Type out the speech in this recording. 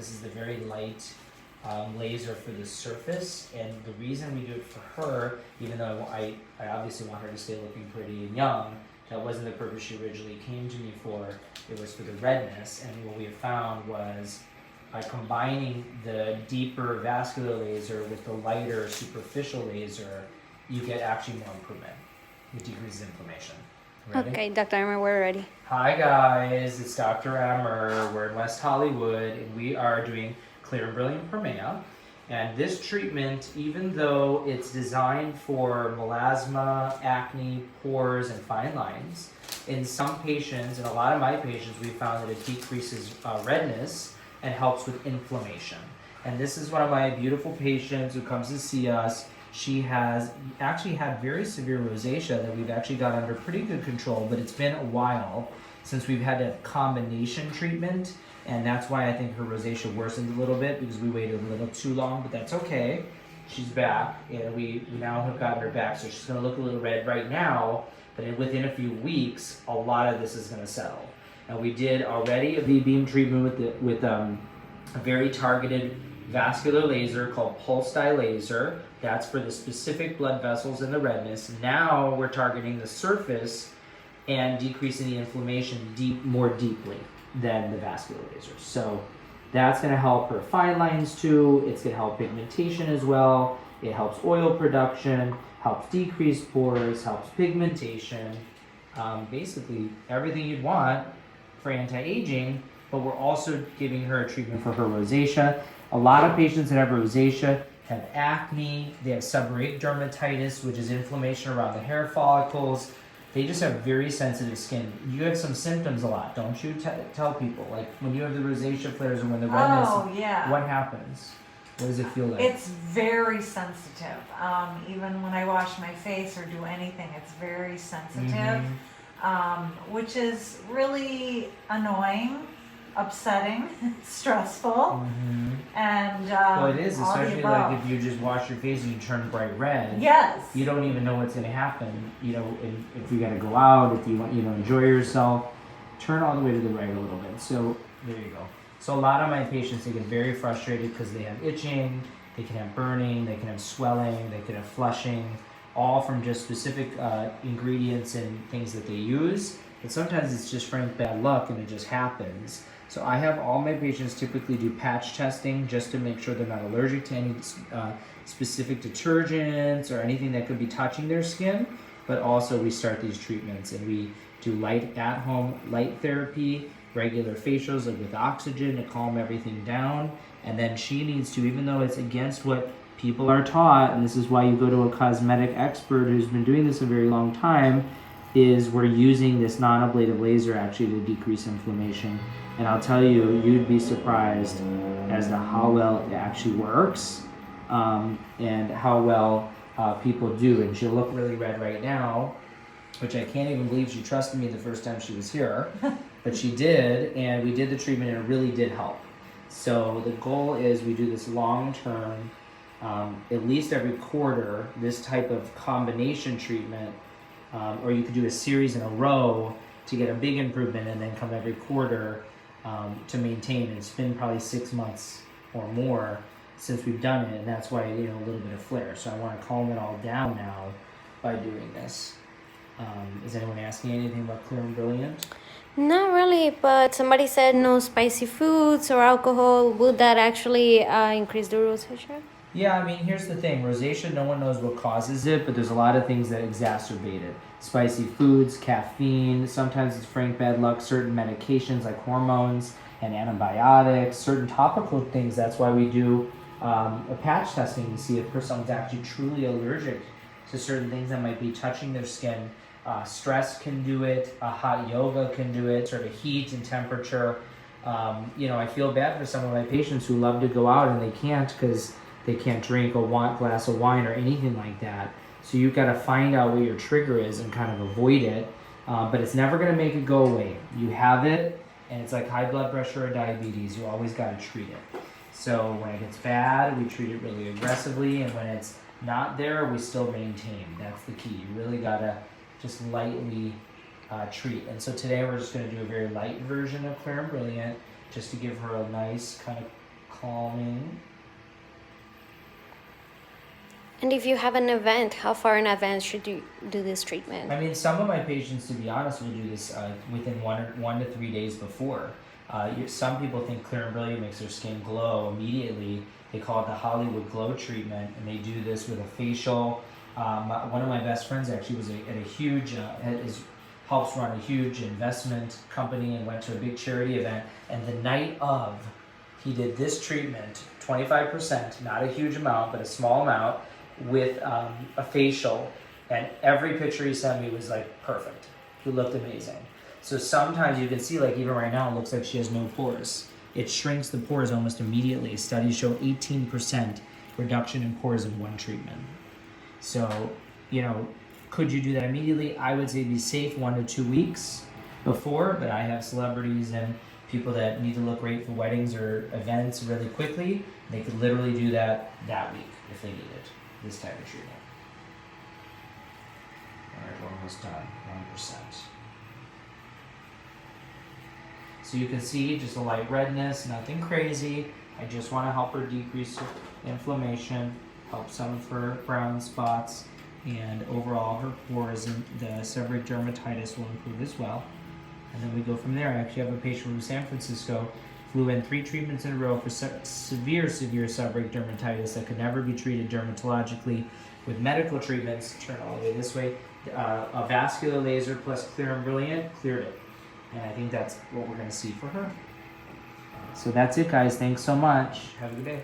This is the very light laser for the surface, and the reason we do it for her, even though I obviously want her to stay looking pretty and young, that wasn't the purpose she originally came to me for. It was for the redness, and what we have found was by combining the deeper vascular laser with the lighter superficial laser, you get actually more improvement. It decreases inflammation. Ready? Okay, Dr. Emer, we're ready. Hi guys, it's Dr. Emer. We're in West Hollywood, and we are doing Clear+Brilliant Permea. And this treatment, even though it's designed for melasma, acne, pores, and fine lines, in some patients, and a lot of my patients, we found that it decreases redness and helps with inflammation. And this is one of my beautiful patients who comes to see us. She has actually had very severe rosacea that we've actually got under pretty good control, but it's been a while since we've had a combination treatment, and that's why I think her rosacea worsened a little bit, because we waited a little too long, but that's okay. She's back, and we now have gotten her back, so she's gonna look a little red right now, but within a few weeks, a lot of this is gonna settle. And we did already a V-beam treatment with a very targeted vascular laser called pulse dye laser. That's for the specific blood vessels and the redness. Now we're targeting the surface and decreasing the inflammation more deeply than the vascular laser. So that's going to help her fine lines too. It's going to help pigmentation as well. It helps oil production, helps decrease pores, helps pigmentation. Basically everything you'd want for anti-aging, but we're also giving her a treatment for her rosacea. A lot of patients that have rosacea have acne, they have seborrheic dermatitis, which is inflammation around the hair follicles. They just have very sensitive skin. You have some symptoms a lot, don't you? Tell people, like when you have the rosacea flares or when the redness, what happens? What does it feel like? It's very sensitive. Even when I wash my face or do anything, it's very sensitive, which is really annoying, upsetting, stressful, and well, it is, especially like if you just wash your face and you turn bright red. Yes. You don't even know what's going to happen. You know, if you got to go out, if you want, enjoy yourself, turn all the way to the right a little bit. So there you go. So a lot of my patients, they get very frustrated because they have itching, they can have burning, they can have swelling, they can have flushing, all from just specific ingredients and things that they use. But sometimes it's just frank bad luck and it just happens. So I have all my patients typically do patch testing just to make sure they're not allergic to any specific detergents or anything that could be touching their skin. But also we start these treatments and we do light at-home light therapy, regular facials like with oxygen to calm everything down. And then she needs to, even though it's against what people are taught, and this is why you go to a cosmetic expert who's been doing this a very long time, is we're using this non-ablative laser actually to decrease inflammation. And I'll tell you, you'd be surprised as to how well it actually works, and how well people do. And she'll look really red right now, which I can't even believe she trusted me the first time she was here, but she did, and we did the treatment and it really did help. So the goal is we do this long-term, at least every quarter, this type of combination treatment, or you could do a series in a row to get a big improvement and then come every quarter to maintain. And it's been probably 6 months or more since we've done it, and that's why a little bit of flare. So I want to calm it all down now by doing this. Is anyone asking anything about Clear+Brilliant? Not really, but somebody said no spicy foods or alcohol. Would that actually increase the rosacea? Yeah, I mean, here's the thing. Rosacea, no one knows what causes it, but there's a lot of things that exacerbate it. Spicy foods, caffeine, sometimes it's frank bad luck, certain medications like hormones and antibiotics, certain topical things. That's why we do a patch testing to see if someone's actually truly allergic to certain things that might be touching their skin. Stress can do it, hot yoga can do it, sort of heat and temperature. I feel bad for some of my patients who love to go out and they can't because they can't drink a glass of wine or anything like that. So you've got to find out what your trigger is and kind of avoid it. But it's never going to make it go away. You have it, and it's like high blood pressure or diabetes. You always got to treat it. So when it gets bad, we treat it really aggressively. And when it's not there, we still maintain. That's the key. You really got to just lightly treat. And so today we're just going to do a very light version of Clear+Brilliant just to give her a nice kind of calming. And if you have an event, how far in advance should you do this treatment? I mean, some of my patients, to be honest, will do this within 1 to 3 days before. Some people think Clear and Brilliant makes their skin glow immediately. They call it the Hollywood Glow treatment, and they do this with a facial. One of my best friends actually was at a huge, helps run a huge investment company and went to a big charity event. And the night of, he did this treatment, 25%, not a huge amount, but a small amount, with a facial, and every picture he sent me was like perfect. He looked amazing. So sometimes you can see, like even right now, it looks like she has no pores. It shrinks the pores almost immediately. Studies show 18% reduction in pores in one treatment. So, you know, could you do that immediately? I would say be safe 1 to 2 weeks before, but I have celebrities and people that need to look great for weddings or events really quickly. They could literally do that week if they need it. This type of treatment. Alright, we're almost done. 1%. So you can see just a light redness, nothing crazy. I just want to help her decrease inflammation, help some of her brown spots, and overall her pores and the seborrheic dermatitis will improve as well. And then we go from there. I actually have a patient from San Francisco, flew in 3 treatments in a row for severe seborrheic dermatitis that could never be treated dermatologically with medical treatments. Turn all the way this way. A vascular laser plus Clear and Brilliant cleared it. And I think that's what we're going to see for her. So that's it, guys. Thanks so much. Have a good day.